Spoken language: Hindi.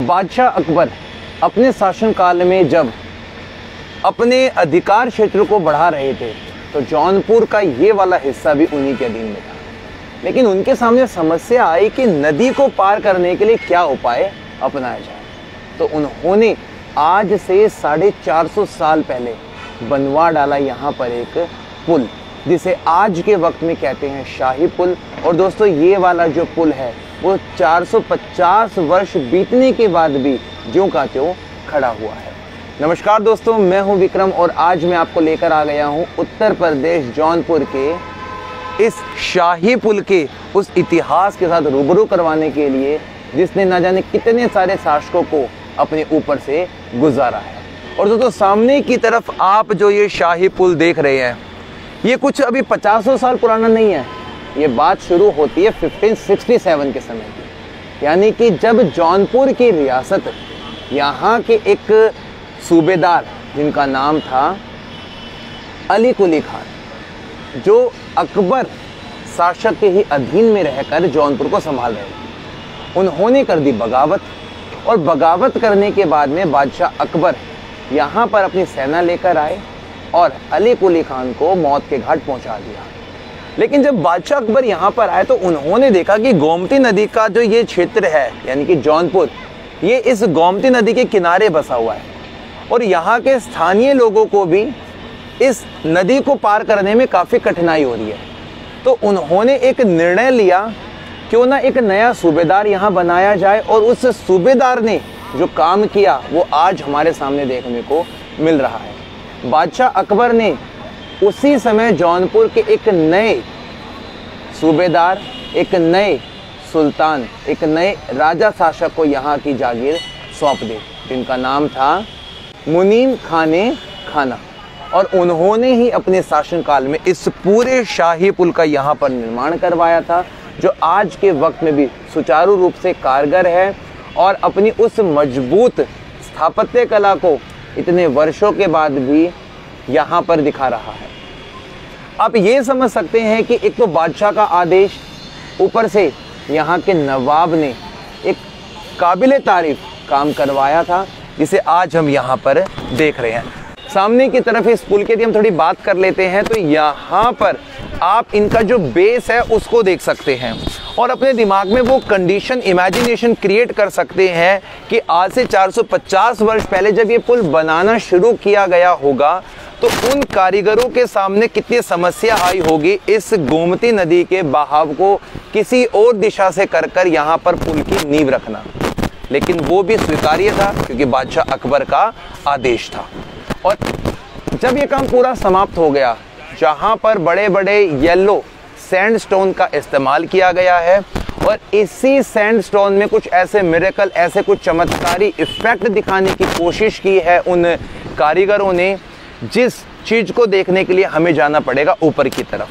बादशाह अकबर अपने शासनकाल में जब अपने अधिकार क्षेत्र को बढ़ा रहे थे तो जौनपुर का ये वाला हिस्सा भी उन्हीं के अधीन में था। लेकिन उनके सामने समस्या आई कि नदी को पार करने के लिए क्या उपाय अपनाया जाए। तो उन्होंने आज से 450 साल पहले बनवा डाला यहाँ पर एक पुल, जिसे आज के वक्त में कहते हैं शाही पुल। और दोस्तों ये वाला जो पुल है वो 450 वर्ष बीतने के बाद भी ज्यों का त्यों खड़ा हुआ है। नमस्कार दोस्तों, मैं हूं विक्रम और आज मैं आपको लेकर आ गया हूं उत्तर प्रदेश जौनपुर के इस शाही पुल के उस इतिहास के साथ रूबरू करवाने के लिए जिसने ना जाने कितने सारे शासकों को अपने ऊपर से गुजारा है। और दोस्तों सामने की तरफ आप जो ये शाही पुल देख रहे हैं ये कुछ अभी 50 साल पुराना नहीं है। ये बात शुरू होती है 1567 के समय की, यानी कि जब जौनपुर की रियासत यहाँ के एक सूबेदार जिनका नाम था अली कुली खान, जो अकबर शासक के ही अधीन में रहकर जौनपुर को संभाल रहे थे, उन्होंने कर दी बगावत। और बगावत करने के बाद में बादशाह अकबर यहाँ पर अपनी सेना लेकर आए और अली कुली खान को मौत के घाट पहुँचा दिया। लेकिन जब बादशाह अकबर यहाँ पर आए तो उन्होंने देखा कि गोमती नदी का जो ये क्षेत्र है यानी कि जौनपुर, ये इस गोमती नदी के किनारे बसा हुआ है और यहाँ के स्थानीय लोगों को भी इस नदी को पार करने में काफ़ी कठिनाई हो रही है। तो उन्होंने एक निर्णय लिया, क्यों ना एक नया सूबेदार यहाँ बनाया जाए। और उस सूबेदार ने जो काम किया वो आज हमारे सामने देखने को मिल रहा है। बादशाह अकबर ने उसी समय जौनपुर के एक नए सूबेदार, एक नए सुल्तान, एक नए राजा शासक को यहाँ की जागीर सौंप दी, जिनका नाम था मुनीम खाने खाना। और उन्होंने ही अपने शासनकाल में इस पूरे शाही पुल का यहाँ पर निर्माण करवाया था, जो आज के वक्त में भी सुचारू रूप से कारगर है और अपनी उस मजबूत स्थापत्य कला को इतने वर्षों के बाद भी यहाँ पर दिखा रहा है। आप ये समझ सकते हैं कि एक तो बादशाह का आदेश, ऊपर से यहाँ के नवाब ने एक काबिले तारीफ काम करवाया था, जिसे आज हम यहाँ पर देख रहे हैं। सामने की तरफ इस पुल की यदि हम थोड़ी बात कर लेते हैं तो यहाँ पर आप इनका जो बेस है उसको देख सकते हैं और अपने दिमाग में वो कंडीशन, इमेजिनेशन क्रिएट कर सकते हैं कि आज से 450 वर्ष पहले जब ये पुल बनाना शुरू किया गया होगा तो उन कारीगरों के सामने कितनी समस्या आई होगी इस गोमती नदी के बहाव को किसी और दिशा से कर यहाँ पर पुल की नींव रखना। लेकिन वो भी स्वीकार्य था क्योंकि बादशाह अकबर का आदेश था। और जब ये काम पूरा समाप्त हो गया, जहाँ पर बड़े बड़े येलो सैंडस्टोन का इस्तेमाल किया गया है और इसी सैंडस्टोन में कुछ ऐसे मिरेकल, ऐसे कुछ चमत्कारी इफेक्ट दिखाने की कोशिश की है उन कारीगरों ने, जिस चीज़ को देखने के लिए हमें जाना पड़ेगा ऊपर की तरफ।